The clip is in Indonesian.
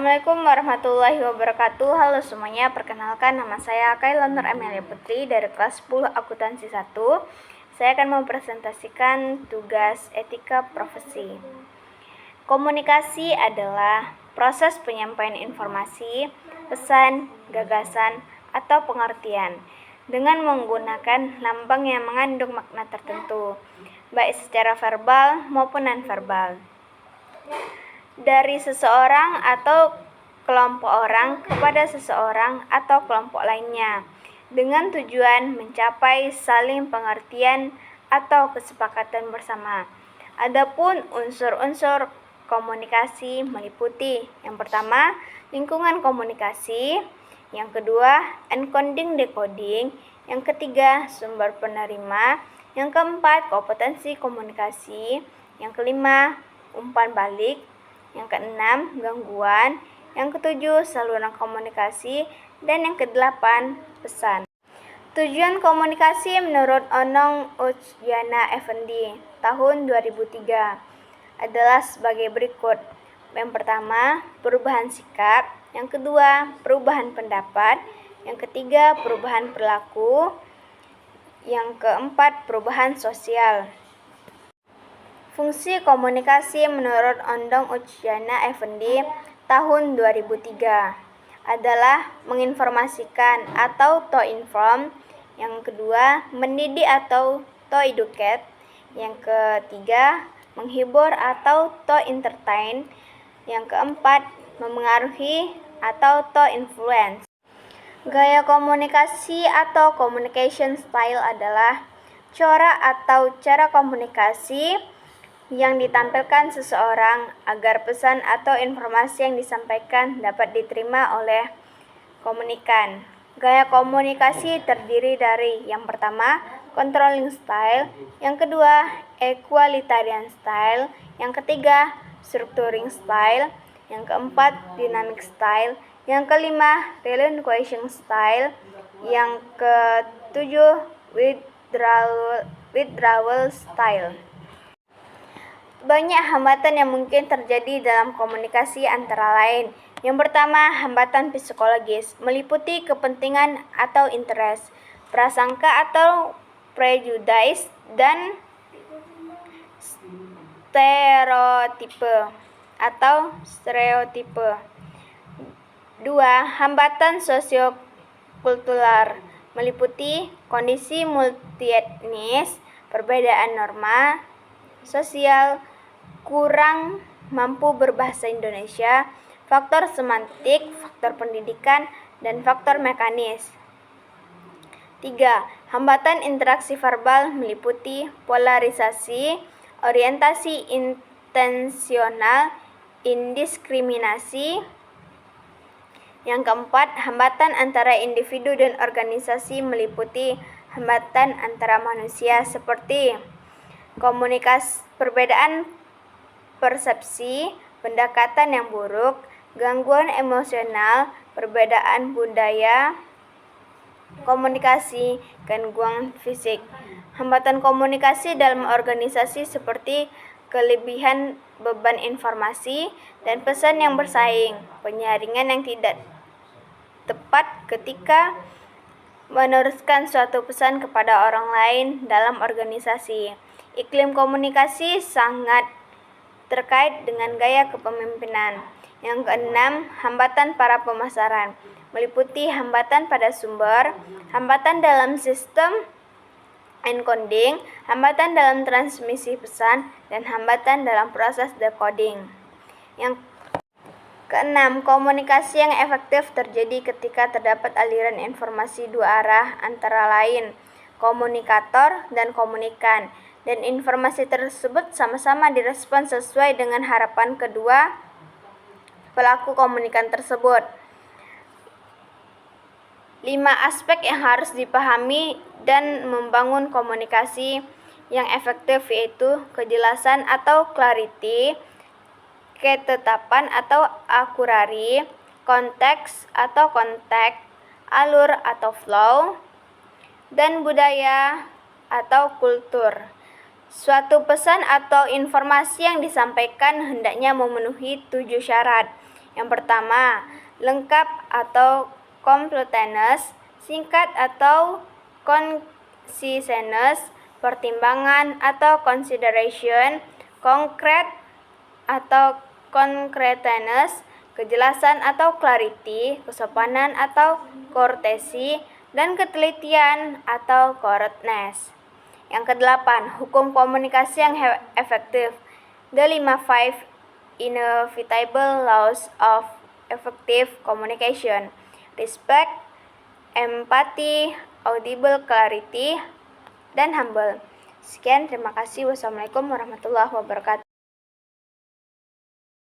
Assalamualaikum warahmatullahi wabarakatuh. Halo semuanya, perkenalkan nama saya Kaila Nur Amelia Putri dari kelas 10 Akuntansi 1. Saya akan mempresentasikan tugas etika profesi. Komunikasi adalah proses penyampaian informasi, pesan, gagasan, atau pengertian dengan menggunakan lambang yang mengandung makna tertentu, baik secara verbal maupun non-verbal, dari seseorang atau kelompok orang kepada seseorang atau kelompok lainnya, dengan tujuan mencapai saling pengertian atau kesepakatan bersama. Adapun unsur-unsur komunikasi meliputi: yang pertama, lingkungan komunikasi; yang kedua, encoding decoding; yang ketiga, sumber penerima; yang keempat, kompetensi komunikasi; yang kelima, umpan balik; yang keenam, gangguan; yang ketujuh, saluran komunikasi; dan yang kedelapan, pesan. Tujuan komunikasi menurut Onong Ujjana Effendi tahun 2003 adalah sebagai berikut. Yang pertama, perubahan sikap; yang kedua, perubahan pendapat; yang ketiga, perubahan perilaku; yang keempat, perubahan sosial. Fungsi komunikasi menurut Onong Ujjana Effendi tahun 2003 adalah menginformasikan atau to inform; yang kedua, mendidik atau to educate; yang ketiga, menghibur atau to entertain; yang keempat, memengaruhi atau to influence. Gaya komunikasi atau communication style adalah corak atau cara komunikasi yang ditampilkan seseorang agar pesan atau informasi yang disampaikan dapat diterima oleh komunikan. Gaya komunikasi terdiri dari: yang pertama, controlling style; yang kedua, equalitarian style; yang ketiga, structuring style; yang keempat, dynamic style; yang kelima, relinquishing style; yang ketujuh, withdrawal style. Banyak hambatan yang mungkin terjadi dalam komunikasi, antara lain: yang pertama, hambatan psikologis, meliputi kepentingan atau interest, prasangka atau prejudice, dan stereotipe. Dua, hambatan sosiokultural, meliputi kondisi multietnis, perbedaan norma sosial, kurang mampu berbahasa Indonesia, faktor semantik, faktor pendidikan, dan faktor mekanis. 3. Hambatan interaksi verbal, meliputi polarisasi, orientasi intensional, indiskriminasi. Yang keempat, hambatan antara individu dan organisasi, meliputi hambatan antara manusia seperti perbedaan persepsi, pendekatan yang buruk, gangguan emosional, perbedaan budaya komunikasi, gangguan fisik. Hambatan komunikasi dalam organisasi seperti kelebihan beban informasi dan pesan yang bersaing, penyaringan yang tidak tepat ketika meneruskan suatu pesan kepada orang lain dalam organisasi. Iklim komunikasi sangat terkait dengan gaya kepemimpinan. Yang keenam, hambatan para pemasaran, meliputi hambatan pada sumber, hambatan dalam sistem encoding, hambatan dalam transmisi pesan, dan hambatan dalam proses decoding. Yang keenam, komunikasi yang efektif terjadi ketika terdapat aliran informasi dua arah, antara lain komunikator dan komunikan, dan informasi tersebut sama-sama direspons sesuai dengan harapan kedua pelaku komunikan tersebut. 5 aspek yang harus dipahami dan membangun komunikasi yang efektif, yaitu kejelasan atau clarity, ketetapan atau akurari, konteks atau context, alur atau flow, dan budaya atau kultur. Suatu pesan atau informasi yang disampaikan hendaknya memenuhi 7 syarat. Yang pertama, lengkap atau completeness, singkat atau conciseness, pertimbangan atau consideration, konkret atau concreteness, kejelasan atau clarity, kesopanan atau courtesy, dan ketelitian atau correctness. Yang kedelapan, hukum komunikasi yang efektif. The 5 inevitable laws of effective communication. Respect, empathy, audible clarity, dan humble. Sekian, terima kasih. Wassalamualaikum warahmatullahi wabarakatuh.